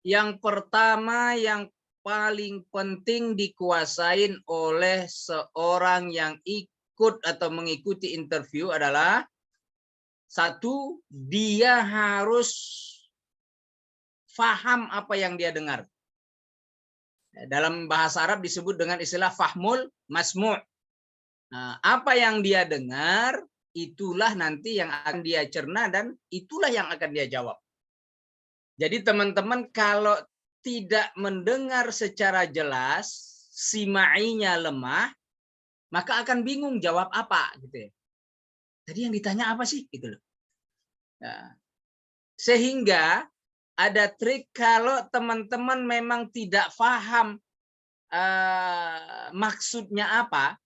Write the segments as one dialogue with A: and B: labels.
A: Yang pertama yang paling penting dikuasain oleh seorang yang ikut atau mengikuti interview adalah satu, dia harus faham apa yang dia dengar. Dalam bahasa Arab disebut dengan istilah fahmul masmu'. Nah, apa yang dia dengar, itulah nanti yang akan dia cerna dan itulah yang akan dia jawab. Jadi teman-teman kalau tidak mendengar secara jelas, simainya lemah, maka akan bingung jawab apa gitu ya. Tadi yang ditanya apa sih gitu loh. Nah, sehingga ada trik kalau teman-teman memang tidak paham maksudnya apa,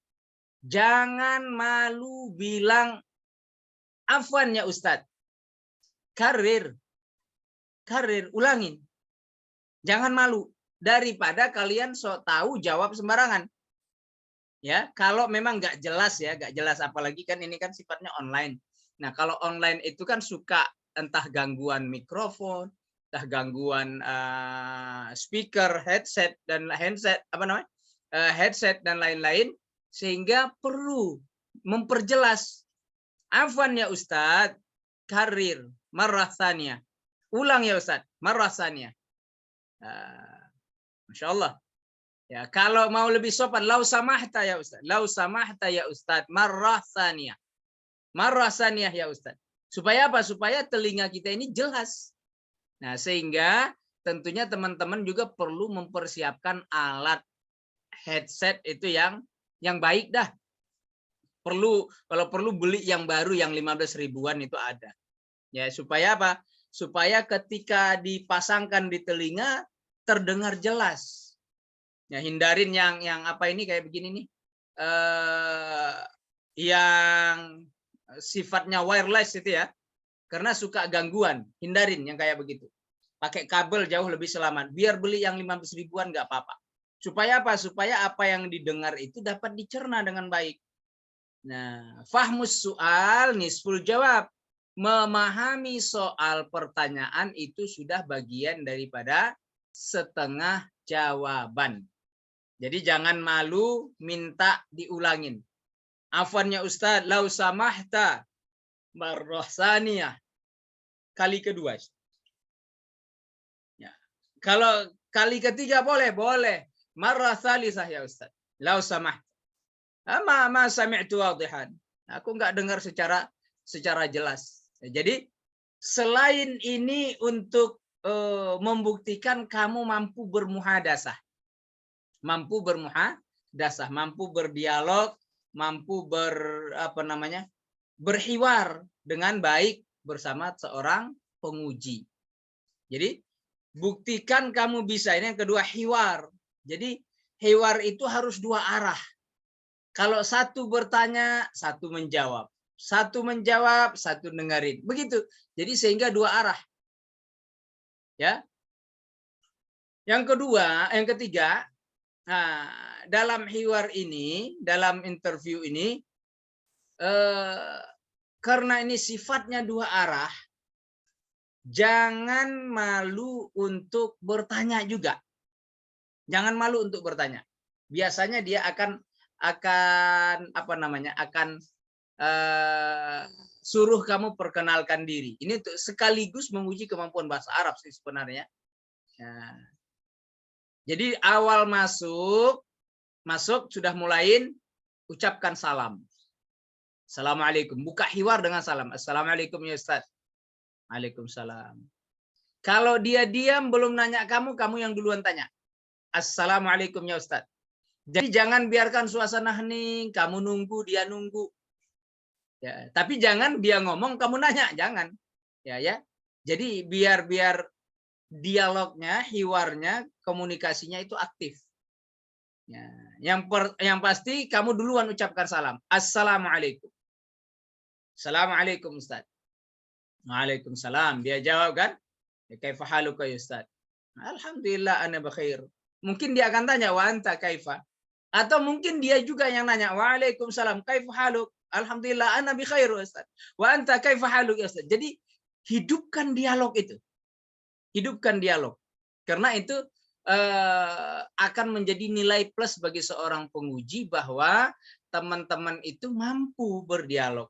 A: jangan malu bilang afwan ya Ustadz. Karir, ulangin. Jangan malu daripada kalian sok tahu jawab sembarangan. Ya, kalau memang nggak jelas ya, nggak jelas apalagi kan ini kan sifatnya online. Nah, kalau online itu kan suka entah gangguan mikrofon, entah gangguan speaker, headset dan lain-lain sehingga perlu memperjelas. Afwan ya Ustadz, karir marrahsaniyah. Ulang ya Ustadz, marrahsaniyah. Masya Allah. Ya, kalau mau lebih sopan, lau samahta ya Ustaz. Lau samahta ya Ustaz, marrah saniyah. Marrah saniyah ya Ustaz. Supaya apa? Supaya telinga kita ini jelas. Nah, sehingga tentunya teman-teman juga perlu mempersiapkan alat headset itu yang baik dah. Kalau perlu beli yang baru yang 15 ribuan itu ada. Ya, supaya apa? Supaya ketika dipasangkan di telinga terdengar jelas. Ya, hindarin yang apa ini kayak begini nih, yang sifatnya wireless itu ya, karena suka gangguan. Hindarin yang kayak begitu. Pakai kabel jauh lebih selamat. Biar beli yang 15 ribuan nggak apa-apa. Supaya apa? Supaya apa yang didengar itu dapat dicerna dengan baik. Nah, fahmus soal nisful jawab. Memahami soal pertanyaan itu sudah bagian daripada setengah jawaban. Jadi jangan malu minta diulangin. Afwannya Ustaz, lau samahta marrah saniyah. Kali kedua. Ya. Kalau kali ketiga boleh. Marrah salisah ya Ustaz. Lau samahta. Ma sami'tu wadihan. Aku enggak dengar secara jelas. Jadi selain ini untuk membuktikan kamu mampu bermuhadasah. Mampu berdialog, mampu berhiwar dengan baik bersama seorang penguji. Jadi buktikan kamu bisa. Ini yang kedua, hiwar. Jadi hiwar itu harus dua arah. Kalau satu bertanya, satu menjawab. Satu menjawab, satu dengerin. Begitu. Jadi sehingga dua arah. Ya. Yang ketiga, nah, dalam hiwar ini, dalam interview ini, karena ini sifatnya dua arah, jangan malu untuk bertanya juga. Jangan malu untuk bertanya. Biasanya dia akan suruh kamu perkenalkan diri. Ini untuk sekaligus menguji kemampuan bahasa Arab sih sebenarnya. Nah, jadi awal masuk sudah mulain ucapkan salam. Assalamualaikum. Buka hiwar dengan salam. Assalamualaikum ya Ustaz. Waalaikumsalam. Kalau dia diam belum nanya kamu yang duluan tanya. Assalamualaikum ya Ustaz. Jadi jangan biarkan suasana hening, kamu nunggu, dia nunggu. Ya, tapi jangan dia ngomong kamu nanya, jangan. Ya. Jadi biar dialognya, hiwarnya, komunikasinya itu aktif. Ya, yang pasti kamu duluan ucapkan salam. Assalamualaikum. Assalamualaikum Ustaz. Waalaikumsalam. Dia jawab kan? Kaifa haluka ya Ustaz? Alhamdulillah ana bikhair. Mungkin dia akan tanya wa anta kaifa? Atau mungkin dia juga yang nanya waalaikumsalam kaifa haluk? Alhamdulillah ana bikhair Ustaz. Wa anta kaifa haluk ya Ustaz? Jadi hidupkan dialog itu. Hidupkan dialog. Karena itu akan menjadi nilai plus bagi seorang penguji bahwa teman-teman itu mampu berdialog.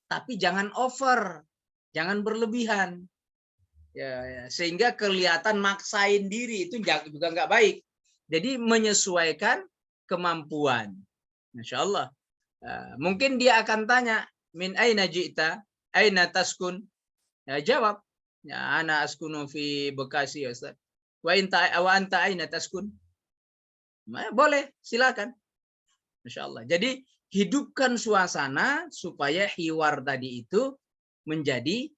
A: Tapi jangan over, jangan berlebihan. Ya, sehingga kelihatan maksain diri itu juga nggak baik. Jadi menyesuaikan kemampuan. Masya Allah. Mungkin dia akan tanya, min aina ji'ta, aina taskun. Ya, jawab, ya, ana askunu fi Bekasi, ya Ustaz. Wa anta aina taskun. Boleh, silakan. Masya Allah. Jadi hidupkan suasana supaya hiwar tadi itu menjadi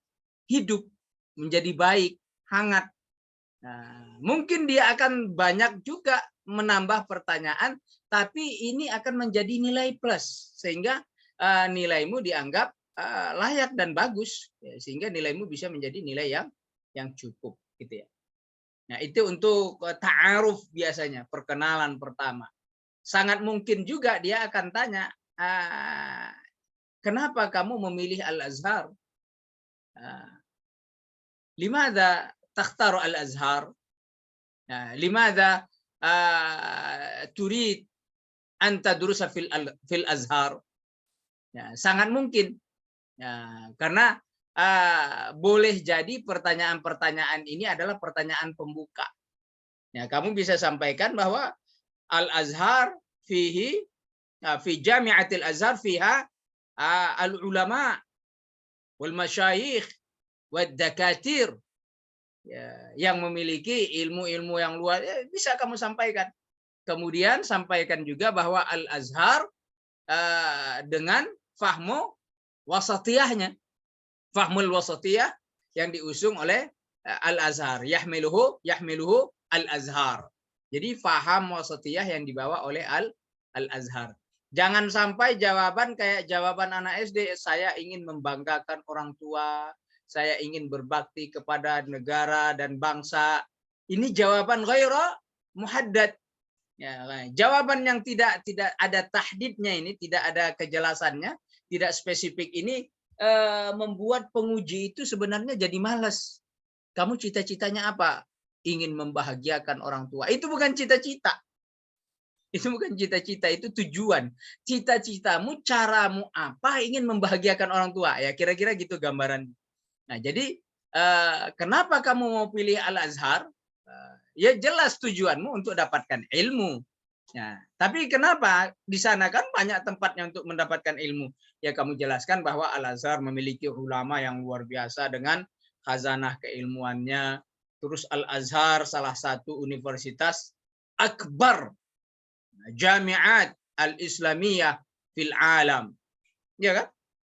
A: hidup, menjadi baik, hangat. Nah, mungkin dia akan banyak juga menambah pertanyaan, tapi ini akan menjadi nilai plus sehingga nilaimu dianggap layak dan bagus, ya, sehingga nilaimu bisa menjadi nilai yang cukup, gitu ya. Nah, itu untuk ta'aruf biasanya, perkenalan pertama. Sangat mungkin juga dia akan tanya, kenapa kamu memilih Al-Azhar? Limadha takhtaru Al-Azhar? Limadha turid an tadrusa fil Azhar? Ya, sangat mungkin. Ya, karena boleh jadi pertanyaan-pertanyaan ini adalah pertanyaan pembuka. Ya, kamu bisa sampaikan bahwa Al-Azhar fihi fi Jami'atil Azhar fiha al-ulama wal masyayikh wad dakatir, ya, yang memiliki ilmu-ilmu yang luar, ya, bisa kamu sampaikan. Kemudian sampaikan juga bahwa Al-Azhar dengan fahmu wasatiyahnya. Fahmul wasatiyah yang diusung oleh Al-Azhar. Yahmiluhu Al-Azhar. Jadi faham wasatiyah yang dibawa oleh Al-Azhar. Jangan sampai jawaban kayak jawaban anak SD, saya ingin membanggakan orang tua, saya ingin berbakti kepada negara dan bangsa. Ini jawaban ghairu muhaddad. Ya, jawaban yang tidak ada tahdidnya ini, tidak ada kejelasannya, tidak spesifik ini membuat penguji itu sebenarnya jadi malas. Kamu cita-citanya apa? Ingin membahagiakan orang tua. Itu bukan cita-cita. Itu bukan cita-cita, itu tujuan. Cita-citamu, caramu apa ingin membahagiakan orang tua. Ya kira-kira gitu gambaran. Nah, jadi kenapa kamu mau pilih Al-Azhar? Ya jelas tujuanmu untuk dapatkan ilmu. Ya, tapi kenapa di sana kan banyak tempatnya untuk mendapatkan ilmu? Ya kamu jelaskan bahwa Al-Azhar memiliki ulama yang luar biasa dengan khazanah keilmuannya. Terus Al-Azhar salah satu universitas akbar jami'at al-islamiyah fil alam. Ya kan?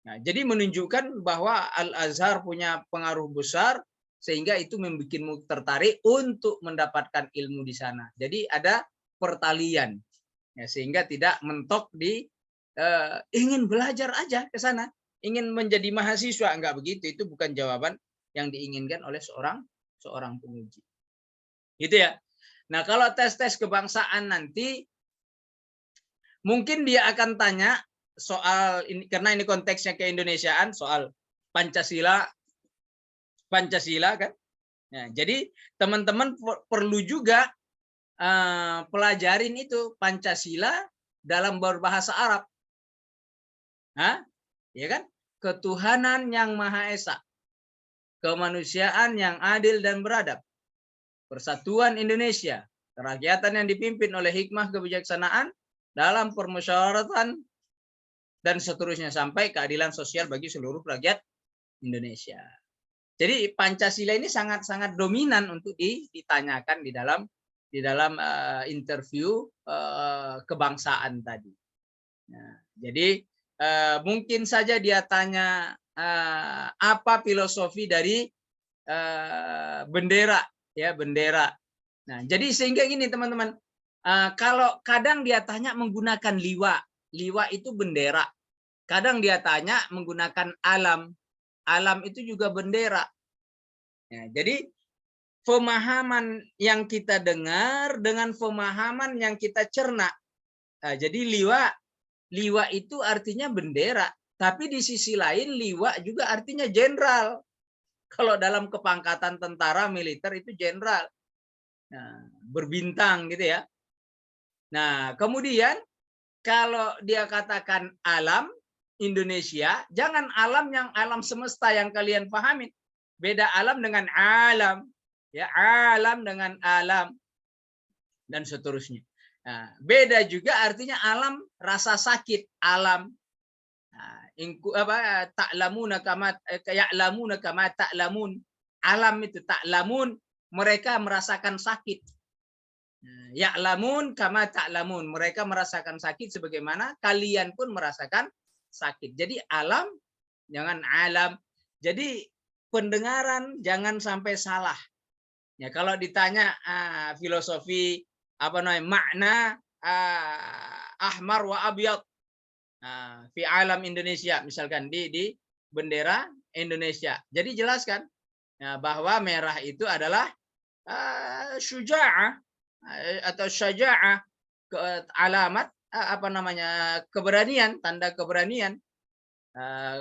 A: Nah, jadi menunjukkan bahwa Al-Azhar punya pengaruh besar sehingga itu membuatmu tertarik untuk mendapatkan ilmu di sana. Jadi ada pertalian, ya, sehingga tidak mentok di ingin belajar aja ke sana, ingin menjadi mahasiswa, enggak begitu. Itu bukan jawaban yang diinginkan oleh seorang penguji. Gitu ya. Nah, kalau tes-tes kebangsaan nanti mungkin dia akan tanya soal ini, karena ini konteksnya keindonesiaan, soal Pancasila kan. Nah, jadi teman-teman perlu juga pelajarin itu Pancasila dalam berbahasa Arab. Hah? Ya kan? Ketuhanan yang Maha Esa, kemanusiaan yang adil dan beradab, persatuan Indonesia, kerakyatan yang dipimpin oleh hikmah kebijaksanaan dalam permusyawaratan dan seterusnya sampai keadilan sosial bagi seluruh rakyat Indonesia. Jadi Pancasila ini sangat-sangat dominan untuk ditanyakan di dalam interview kebangsaan tadi. Nah, jadi mungkin saja dia tanya apa filosofi dari bendera, ya, bendera. Nah, jadi sehingga gini teman-teman, kalau kadang dia tanya menggunakan liwa, liwa itu bendera. Kadang dia tanya menggunakan alam, alam itu juga bendera. Ya, jadi pemahaman yang kita dengar dengan pemahaman yang kita cerna. Nah, jadi liwa itu artinya bendera, tapi di sisi lain liwa juga artinya jenderal. Kalau dalam kepangkatan tentara militer itu jenderal. Nah, berbintang gitu ya. Nah, kemudian kalau dia katakan alam Indonesia, jangan alam yang alam semesta yang kalian pahami. Beda alam dengan alam. Ya, alam dengan alam dan seterusnya. Nah, beda juga artinya alam rasa sakit, alam. Nah, apa ta'lamuna kama ya'lamuna kama ta'lamun. Alam itu ta'lamun, mereka merasakan sakit. Ya'lamun kama ta'lamun. Mereka merasakan sakit sebagaimana kalian pun merasakan sakit. Jadi alam jangan alam. Jadi pendengaran jangan sampai salah. Ya kalau ditanya filosofi apa namanya makna ahmar wa abyad fi alam Indonesia misalkan di bendera Indonesia. Jadi jelaskan bahwa merah itu adalah syuja'ah atau syaja'ah, alamat apa namanya keberanian, tanda keberanian.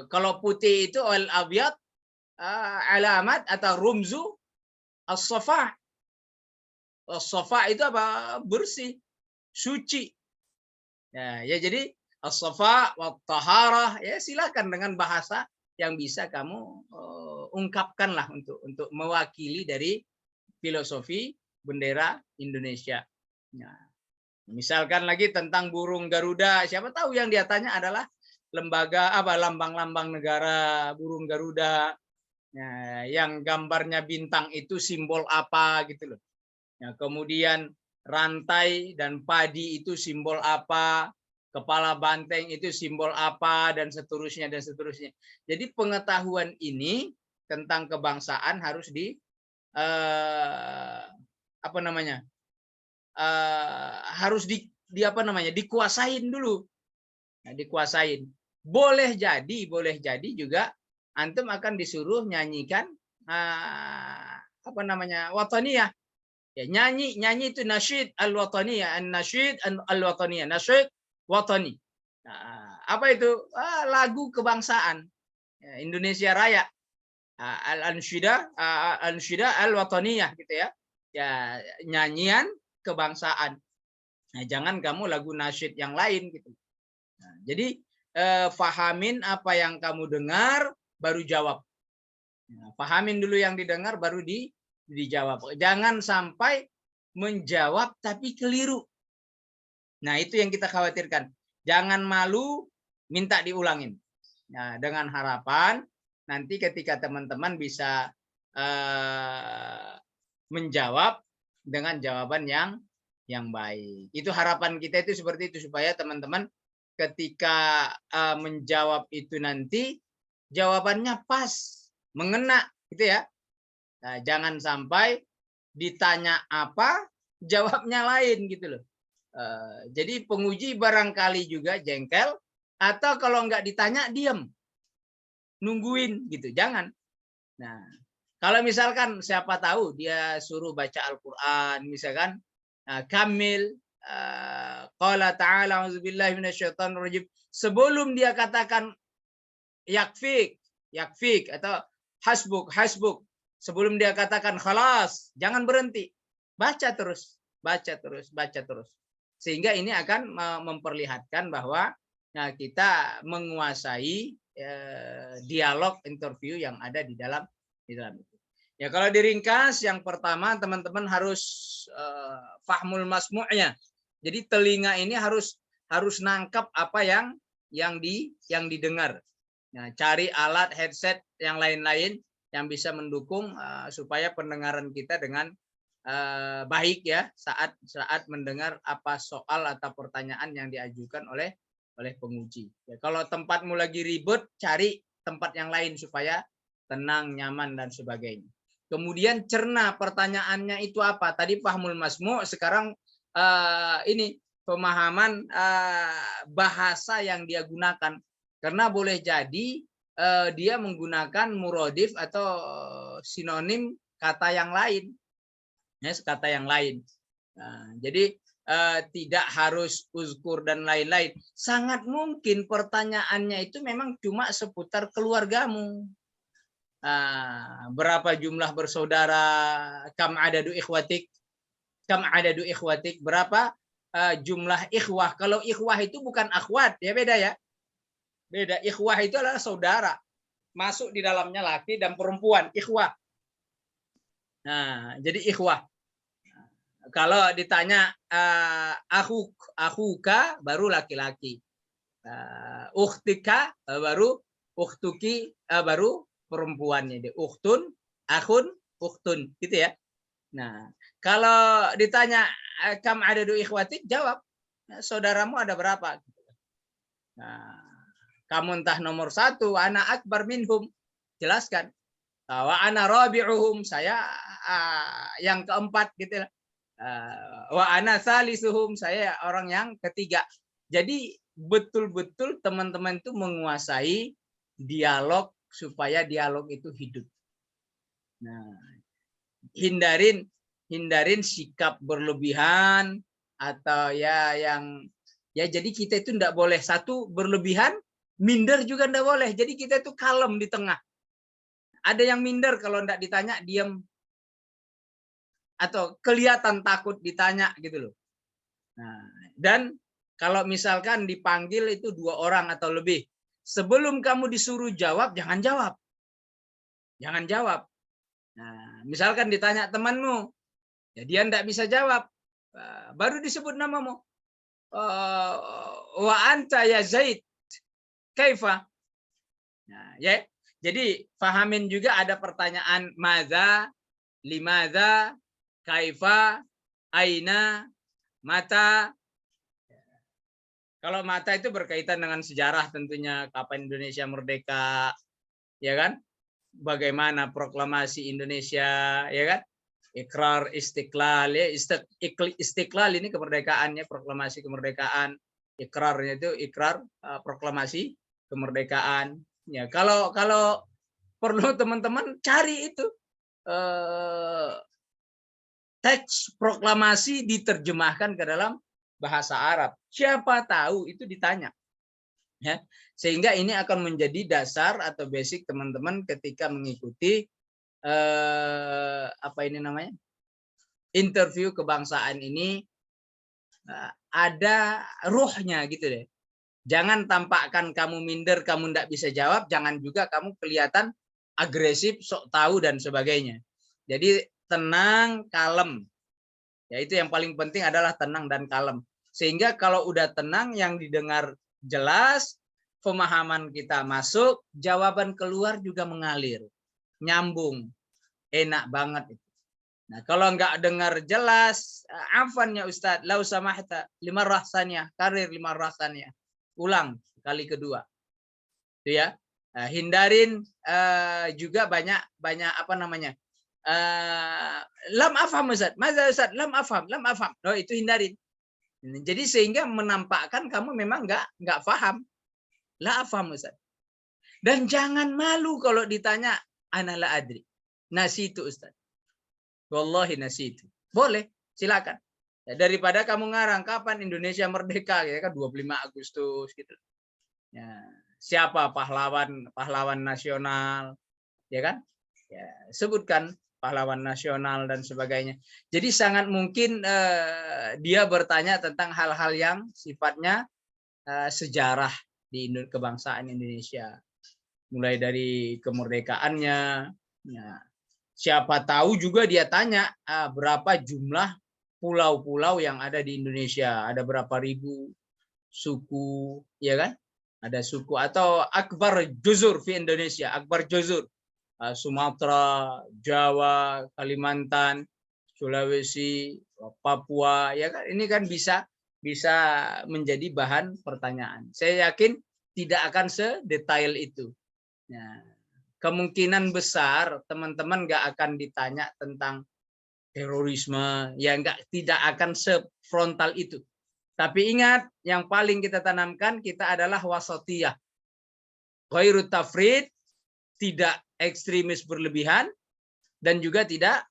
A: Kalau putih itu al abyad alamat atau rumzu as-safa. As-safa itu apa? Bersih, suci. Ya jadi as-safa wa taharah, ya silakan dengan bahasa yang bisa kamu ungkapkanlah untuk mewakili dari filosofi bendera Indonesia. Nah, misalkan lagi tentang burung Garuda, siapa tahu yang dia tanya adalah lembaga apa lambang-lambang negara burung Garuda. Nah, yang gambarnya bintang itu simbol apa gitu loh. Nah, kemudian rantai dan padi itu simbol apa, kepala banteng itu simbol apa dan seterusnya dan seterusnya. Jadi pengetahuan ini tentang kebangsaan harus apa namanya harus apa namanya dikuasain dulu. Nah, dikuasain. Boleh jadi juga antum akan disuruh nyanyikan apa namanya wataniyah. Ya, nyanyi itu nasyid al-wataniyah, an-nasyid al-wataniyah, nasyid watani. Nah, apa itu? Lagu kebangsaan ya, Indonesia Raya. Al-ansyida al-wataniyah gitu ya. Ya, nyanyian kebangsaan. Nah, jangan kamu lagu nasyid yang lain gitu. Nah, jadi fahamin apa yang kamu dengar baru jawab. Nah, fahamin dulu yang didengar baru dijawab. Jangan sampai menjawab tapi keliru. Nah, itu yang kita khawatirkan. Jangan malu minta diulangin. Nah, dengan harapan nanti ketika teman-teman bisa menjawab dengan jawaban yang baik. Itu harapan kita itu seperti itu supaya teman-teman ketika menjawab itu nanti jawabannya pas, mengena gitu ya. Nah, jangan sampai ditanya apa, jawabnya lain gitu loh. Jadi penguji barangkali juga jengkel atau kalau nggak ditanya diam, nungguin gitu. Jangan. Nah, kalau misalkan siapa tahu dia suruh baca Al-Qur'an misalkan kamil qala ta'ala auzubillahi minasyaitonirrajim sebelum dia katakan yakfik atau hasbuk sebelum dia katakan khalas jangan berhenti baca terus sehingga ini akan memperlihatkan bahwa kita menguasai dialog interview yang ada di dalam itu. Ya kalau diringkas yang pertama teman-teman harus fahmul masmu'nya. Jadi telinga ini harus nangkap apa yang didengar. Nah, cari alat headset yang lain-lain yang bisa mendukung supaya pendengaran kita dengan baik ya saat mendengar apa soal atau pertanyaan yang diajukan oleh penguji. Ya, kalau tempatmu lagi ribet, cari tempat yang lain supaya tenang, nyaman dan sebagainya. Kemudian cerna pertanyaannya itu apa? Tadi fahmul masmu', sekarang ini pemahaman bahasa yang dia gunakan. Karena boleh jadi dia menggunakan muradif atau sinonim kata yang lain. Ya, kata yang lain. Nah, jadi tidak harus uzkur dan lain-lain. Sangat mungkin pertanyaannya itu memang cuma seputar keluargamu. Berapa jumlah bersaudara, kam adadu ikhwatik, Kam adadu ikhwatik, berapa jumlah ikhwah. Kalau ikhwah itu bukan akhwat, ya beda ya. Beda. Ikhwah itu adalah saudara. Masuk di dalamnya laki dan perempuan, ikhwah. Nah, jadi ikhwah. Kalau ditanya akhuka baru laki-laki. Ukhtika baru ukhtuki baru perempuannya. Jadi ukhtun, akhun, ukhtun, gitu ya. Nah, kalau ditanya kam adadu ikhwatik, jawab saudaramu ada berapa? Nah, kamu entah nomor 1, ana akbar minhum, jelaskan. Wa ana rabi'uhum, saya yang keempat gitu. Wa ana salisuhum, saya orang yang ketiga. Jadi betul-betul teman-teman itu menguasai dialog supaya dialog itu hidup. Nah, hindarin sikap berlebihan atau ya yang ya, jadi kita itu tidak boleh satu berlebihan, minder juga tidak boleh. Jadi kita itu kalem di tengah. Ada yang minder kalau tidak ditanya diam atau kelihatan takut ditanya gitu loh. Nah, dan kalau misalkan dipanggil itu 2 orang atau lebih, sebelum kamu disuruh jawab, jangan jawab. Jangan jawab. Nah, misalkan ditanya temanmu, ya dia tidak bisa jawab, baru disebut namamu. Wa anta ya Zaid, kaifa? Nah, ya. Jadi fahamin juga ada pertanyaan madza, limadza, kaifa, aina, mata. Kalau mata itu berkaitan dengan sejarah tentunya, kapan Indonesia merdeka, ya kan? Bagaimana proklamasi Indonesia, ya kan? Ikrar Istiqlal, ya Istiqlal ini kemerdekaannya, proklamasi kemerdekaan. Ikrarnya itu ikrar proklamasi kemerdekaan. Ya, kalau perlu teman-teman cari itu teks proklamasi diterjemahkan ke dalam bahasa Arab. Siapa tahu itu ditanya. Ya, sehingga ini akan menjadi dasar atau basic teman-teman ketika mengikuti apa ini namanya? Interview kebangsaan ini, ada ruhnya gitu deh. Jangan tampakkan kamu minder, kamu tidak bisa jawab, jangan juga kamu kelihatan agresif, sok tahu dan sebagainya. Jadi tenang, kalem. Ya, itu yang paling penting adalah tenang dan kalem. Sehingga kalau udah tenang, yang didengar jelas, pemahaman kita masuk, jawaban keluar juga mengalir, nyambung, enak banget. Nah, kalau nggak dengar jelas, afan ya Ustadz, lau samahta lima rahsannya, karir lima rahsannya. Ulang kali kedua. Itu ya. Nah, hindarin juga banyak apa namanya? Lam afham Ustaz. Maza Ustaz, lam afham. Oh, itu hindarin. Jadi sehingga menampakkan kamu memang nggak paham. La afham Ustaz. Dan jangan malu kalau ditanya ana la adri. Nasitu Ustaz. Wallahi nasitu. Boleh, silakan. Ya, daripada kamu ngarang kapan Indonesia merdeka, ya kan 25 Agustus gitu. Ya, siapa pahlawan nasional, ya kan? Ya, sebutkan pahlawan nasional dan sebagainya. Jadi sangat mungkin dia bertanya tentang hal-hal yang sifatnya sejarah di kebangsaan Indonesia, mulai dari kemerdekaannya. Ya, siapa tahu juga dia tanya berapa jumlah pulau-pulau yang ada di Indonesia, ada berapa ribu suku, ya kan? Ada suku atau akbar juzur di Indonesia, akbar juzur, Sumatera, Jawa, Kalimantan, Sulawesi, Papua, ya kan? Ini kan bisa menjadi bahan pertanyaan. Saya yakin tidak akan sedetail itu. Nah, kemungkinan besar teman-teman nggak akan ditanya tentang terorisme, ya tidak akan sefrontal itu. Tapi ingat, yang paling kita tanamkan kita adalah wasatiyah. Ghairu tafrid, tidak ekstremis berlebihan, dan juga tidak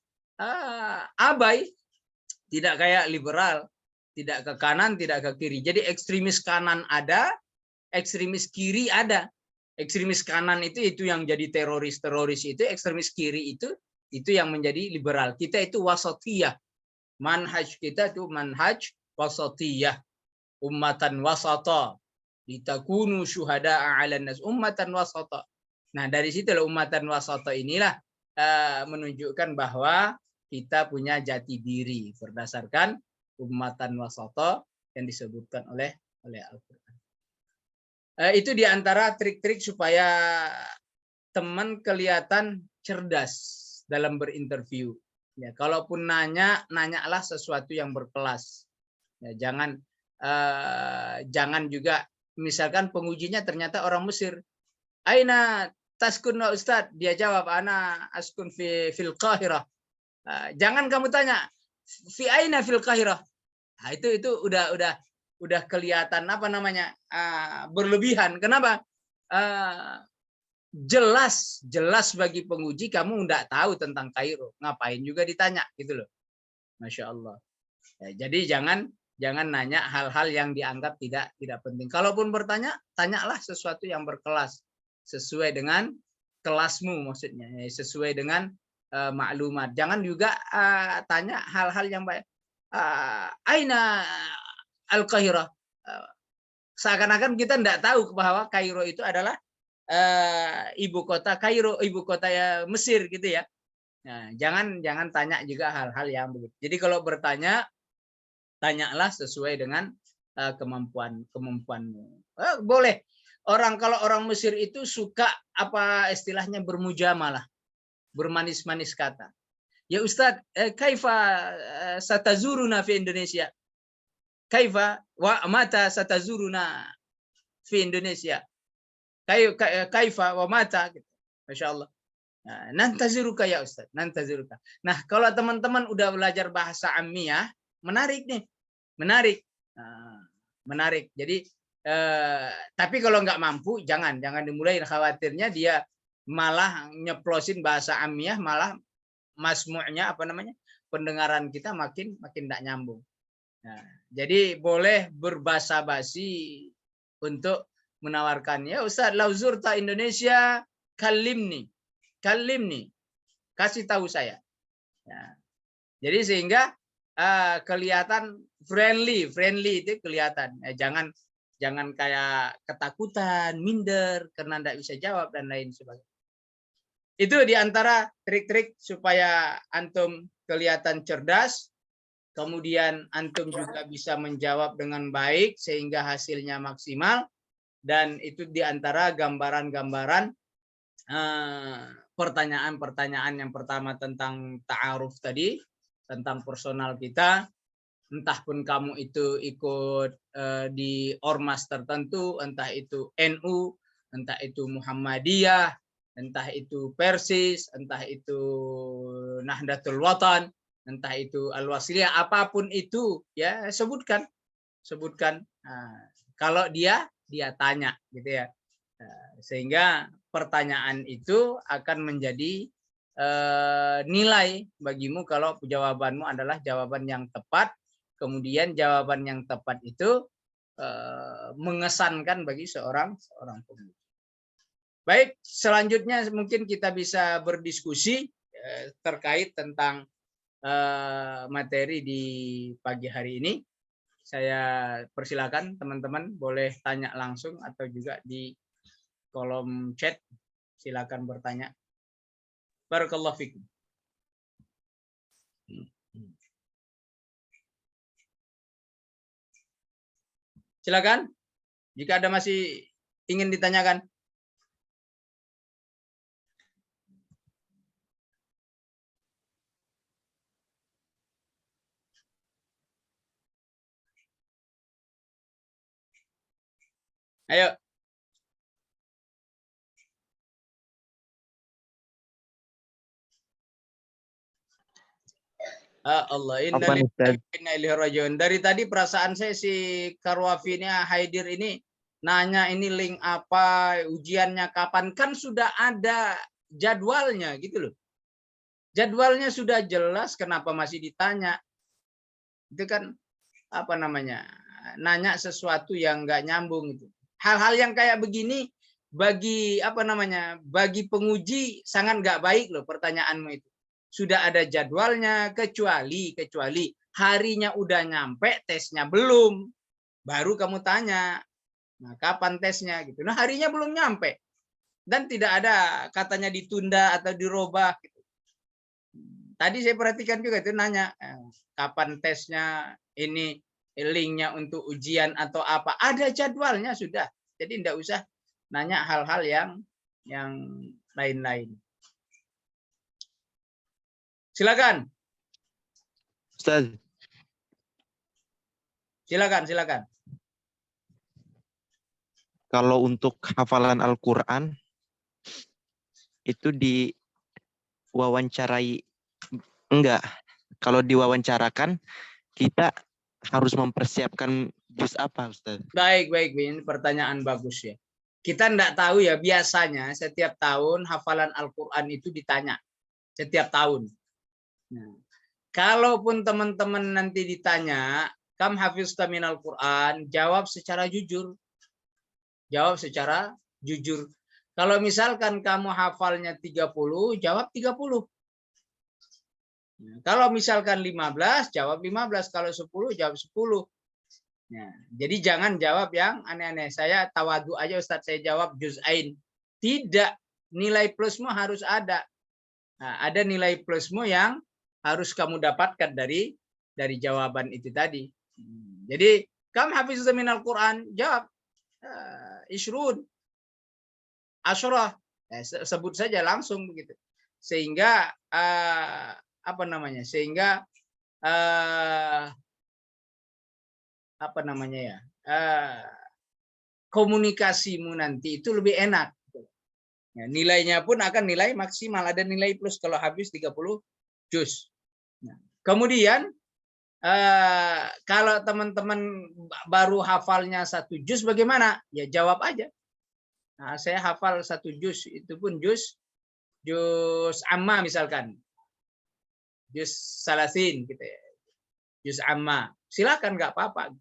A: abai, tidak kayak liberal, tidak ke kanan, tidak ke kiri. Jadi ekstremis kanan ada, ekstremis kiri ada. Ekstremis kanan itu yang jadi teroris itu, ekstremis kiri itu yang menjadi liberal. Kita itu wasatiyah. Manhaj kita itu manhaj wasatiyah, ummatan wasata, litakunu syuhada'a 'alan nas, ummatan wasata. Nah, dari situ ummatan wasata inilah menunjukkan bahwa kita punya jati diri berdasarkan ummatan wasata yang disebutkan oleh Al-Qur'an. Itu diantara trik-trik supaya teman kelihatan cerdas dalam berinterview. Ya, kalaupun nanyalah sesuatu yang berkelas. Ya, jangan juga misalkan pengujinya ternyata orang Mesir. Aina taskun Ustaz? Dia jawab, ana askun fil Qahirah. Jangan kamu tanya fi aina fil Qahirah. Nah, itu udah kelihatan apa namanya? Berlebihan. Kenapa? Jelas bagi penguji kamu enggak tahu tentang Kairo, ngapain juga ditanya gitu loh. Masya Allah. Ya, jadi jangan nanya hal-hal yang dianggap tidak penting. Kalaupun bertanya, tanyalah sesuatu yang berkelas sesuai dengan kelasmu, maksudnya sesuai dengan maklumat. Jangan juga tanya hal-hal yang baik. Aina Al-Qahirah. Seakan-akan kita enggak tahu bahwa Kairo itu adalah ibu kota Kairo, ibu kota Mesir gitu ya. Nah, jangan tanya juga hal-hal yang begitu. Jadi kalau bertanya, tanyalah sesuai dengan kemampuanmu. Boleh. Kalau orang Mesir itu suka apa istilahnya bermujamalah, bermanis-manis kata. Ya Ustadz, kaifa satazuruna fi Indonesia? Kaifa wa mata satazuruna fi Indonesia? Kaifa wa mata, gitu. Masya Allah. Nah, nantaziruka ya Ustaz, nantaziruka. Nah, kalau teman-teman udah belajar bahasa Ammiyah, menarik nih, menarik. Menarik. Jadi, tapi kalau nggak mampu, jangan dimulai. Khawatirnya dia malah nyeplosin bahasa Ammiyah, malah masmu'nya apa namanya, pendengaran kita makin nggak nyambung. Nah, jadi boleh berbahasa basi untuk menawarkan, ya Ustaz, lauzurta Indonesia, kalimni, kasih tahu saya. Ya. Jadi sehingga kelihatan friendly itu kelihatan. Jangan kayak ketakutan, minder karena tidak bisa jawab dan lain sebagainya. Itu diantara trik-trik supaya antum kelihatan cerdas, kemudian antum juga bisa menjawab dengan baik sehingga hasilnya maksimal. Dan itu diantara gambaran-gambaran pertanyaan-pertanyaan yang pertama tentang ta'aruf tadi, tentang personal kita. Entah pun kamu itu ikut di ormas tertentu, entah itu NU, entah itu Muhammadiyah, entah itu Persis, entah itu Nahdlatul Watan, entah itu Al-Wasiliyah, apapun itu ya sebutkan. Kalau dia tanya gitu ya, sehingga pertanyaan itu akan menjadi nilai bagimu kalau jawabanmu adalah jawaban yang tepat. Kemudian jawaban yang tepat itu mengesankan bagi seorang penguji. Baik, selanjutnya mungkin kita bisa berdiskusi terkait tentang materi di pagi hari ini. Saya persilakan teman-teman boleh tanya langsung atau juga di kolom chat, silakan bertanya. Barakallahu fikum. Silakan jika ada masih ingin ditanyakan. Ayo. Allah, inna ilaihi rajiun. Dari tadi perasaan saya si Karwafi ini, Haidir ini nanya ini link apa, ujiannya kapan, kan sudah ada jadwalnya gitu loh. Jadwalnya sudah jelas, kenapa masih ditanya? Itu kan apa namanya? Nanya sesuatu yang nggak nyambung itu. Hal-hal yang kayak begini bagi apa namanya? Bagi penguji sangat nggak baik loh pertanyaanmu itu. Sudah ada jadwalnya, kecuali harinya udah nyampe, tesnya belum, baru kamu tanya, nah kapan tesnya gitu. Nah harinya belum nyampe dan tidak ada katanya ditunda atau dirubah. Gitu. Tadi saya perhatikan juga itu nanya kapan tesnya, ini linknya untuk ujian atau apa, ada jadwalnya sudah. Jadi tidak usah nanya hal-hal yang lain-lain. Silakan.
B: Ustaz.
A: Silakan.
B: Kalau untuk hafalan Al-Quran itu diwawancarai enggak? Kalau diwawancarakan kita harus mempersiapkan juz apa, Ustaz?
A: Baik. Ini pertanyaan bagus ya. Kita enggak tahu ya, biasanya setiap tahun hafalan Al-Quran itu ditanya. Setiap tahun. Nah, kalaupun teman-teman nanti ditanya, kam hafizta minal Quran, jawab secara jujur. Kalau misalkan kamu hafalnya 30, jawab 30. Kalau misalkan 15, jawab 15. Kalau 10, jawab 10. Nah, jadi jangan jawab yang aneh-aneh. Saya tawadu aja Ustaz, saya jawab juz'ain. Tidak, nilai plusmu harus ada. Nah, ada nilai plusmu yang harus kamu dapatkan dari jawaban itu tadi. Jadi, kam hafizta minal Quran, jawab isyrun, asyurah. Sebut saja langsung begitu. Sehingga komunikasimu nanti itu lebih enak. Ya, nilainya pun akan nilai maksimal, ada nilai plus kalau habis 30 juz. Nah, kemudian kalau teman-teman baru hafalnya 1 juz bagaimana? Ya jawab aja. Nah, saya hafal 1 juz, itu pun juz amma misalkan. Juz salasin gitu ya. Juz amma. Silakan, nggak apa-apa.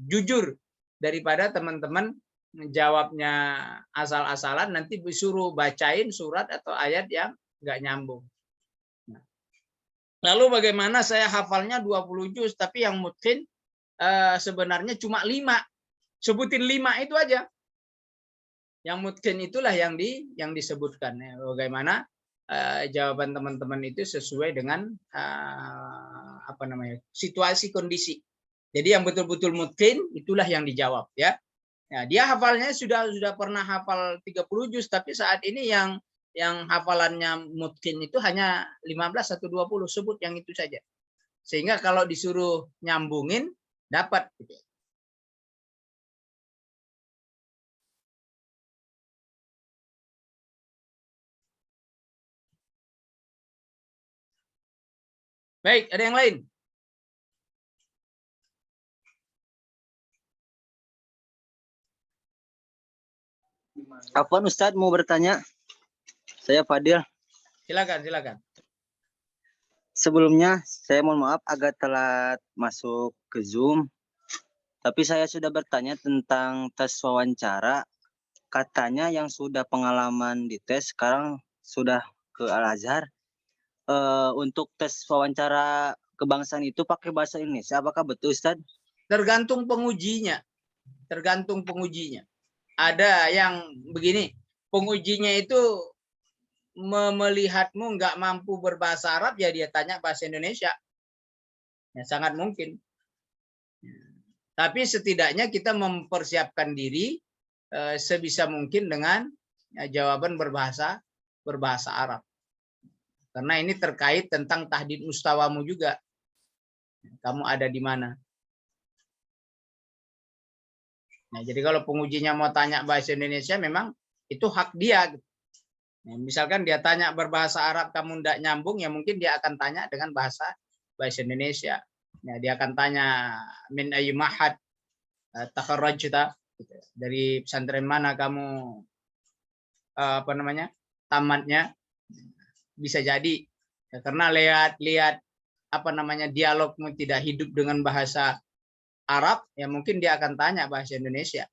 A: Jujur, daripada teman-teman menjawabnya asal-asalan, nanti disuruh bacain surat atau ayat yang nggak nyambung. Nah, lalu bagaimana saya hafalnya 20 juz, tapi yang mungkin sebenarnya cuma 5. Sebutin 5 itu aja. Yang mungkin itulah yang disebutkan. Ya. Bagaimana jawaban teman-teman itu sesuai dengan situasi kondisi. Jadi yang betul-betul mungkin itulah yang dijawab ya. Ya, dia hafalnya sudah pernah hafal 30 juz, tapi saat ini yang hafalannya mungkin itu hanya 15 atau 20, sebut yang itu saja. Sehingga kalau disuruh nyambungin dapat gitu. Baik, ada yang lain?
C: Afwan Ustadz mau bertanya. Saya Fadil.
A: Silakan.
C: Sebelumnya saya mohon maaf agak telat masuk ke Zoom. Tapi saya sudah bertanya tentang tes wawancara. Katanya yang sudah pengalaman di tes sekarang sudah ke Al-Azhar. Untuk tes wawancara kebangsaan itu pakai bahasa Indonesia. Apakah betul Ustadz?
A: Tergantung pengujinya. Ada yang begini, pengujinya itu melihatmu nggak mampu berbahasa Arab, ya dia tanya bahasa Indonesia. Ya, sangat mungkin. Tapi setidaknya kita mempersiapkan diri sebisa mungkin dengan jawaban berbahasa Arab. Karena ini terkait tentang tahdid mustawamu juga. Kamu ada di mana? Nah, jadi kalau pengujinya mau tanya bahasa Indonesia, memang itu hak dia. Nah, misalkan dia tanya berbahasa Arab, kamu tidak nyambung, ya mungkin dia akan tanya dengan bahasa Indonesia. Nah, dia akan tanya min ayyi mahad takharrajta, dari pesantren mana kamu tamatnya, bisa jadi ya, karena lihat dialogmu tidak hidup dengan bahasa Arab, ya mungkin dia akan tanya bahasa Indonesia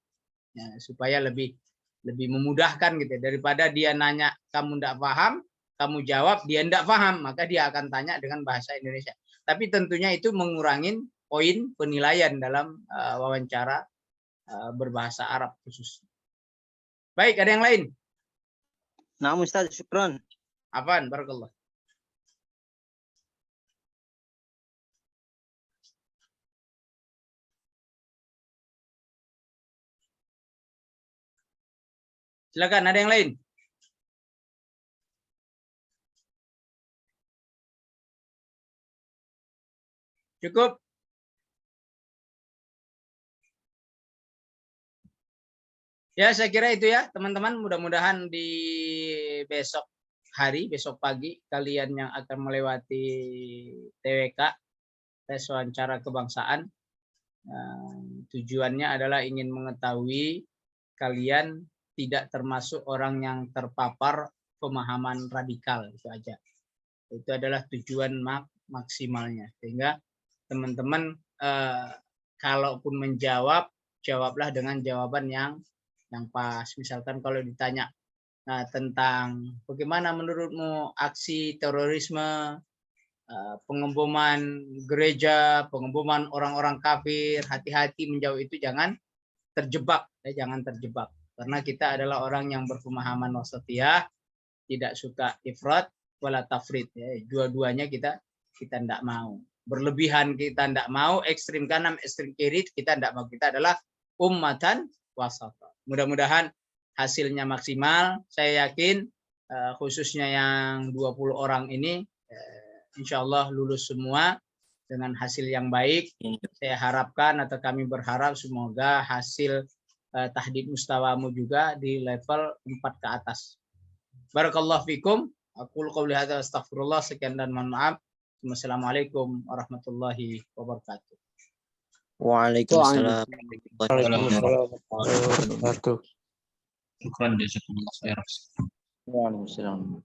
A: ya, supaya lebih memudahkan gitu, daripada dia nanya kamu tidak paham kamu jawab dia tidak paham, maka dia akan tanya dengan bahasa Indonesia. Tapi tentunya itu mengurangi poin penilaian dalam wawancara berbahasa Arab khusus. Baik, ada yang lain?
C: Nah, Ustaz, syukron.
A: Apaan? Barakallah. Silakan, ada yang lain? Cukup? Ya, saya kira itu ya, teman-teman. Mudah-mudahan di besok hari, besok pagi, kalian yang akan melewati TWK, tes wawancara kebangsaan, tujuannya adalah ingin mengetahui kalian tidak termasuk orang yang terpapar pemahaman radikal, itu aja. Itu adalah tujuan maksimalnya. Sehingga teman-teman kalaupun menjawab, jawablah dengan jawaban yang pas. Misalkan kalau ditanya tentang bagaimana menurutmu aksi terorisme, pengeboman gereja, pengeboman orang-orang kafir, hati-hati menjawab itu, jangan terjebak, jangan terjebak. Karena kita adalah orang yang berpemahaman wasatiyah, tidak suka ifrat wala tafrid. Dua-duanya kita tidak mau. Berlebihan kita tidak mau, ekstrim kanan, ekstrim kiri kita tidak mau. Kita adalah ummatan wasata. Mudah-mudahan hasilnya maksimal. Saya yakin khususnya yang 20 orang ini insya Allah lulus semua dengan hasil yang baik. Saya harapkan atau kami berharap semoga hasil tahdid mustawamu juga di level 4 ke atas. Barakallahu fikum. Aqulu qouli hadza astaghfirullah, sekian dan mohon maaf. Wassalamualaikum warahmatullahi wabarakatuh.
C: Waalaikumsalam.
D: Waalaikumsalam.
E: Syukran, jazakumullah khairan.
C: Waalaikumsalam.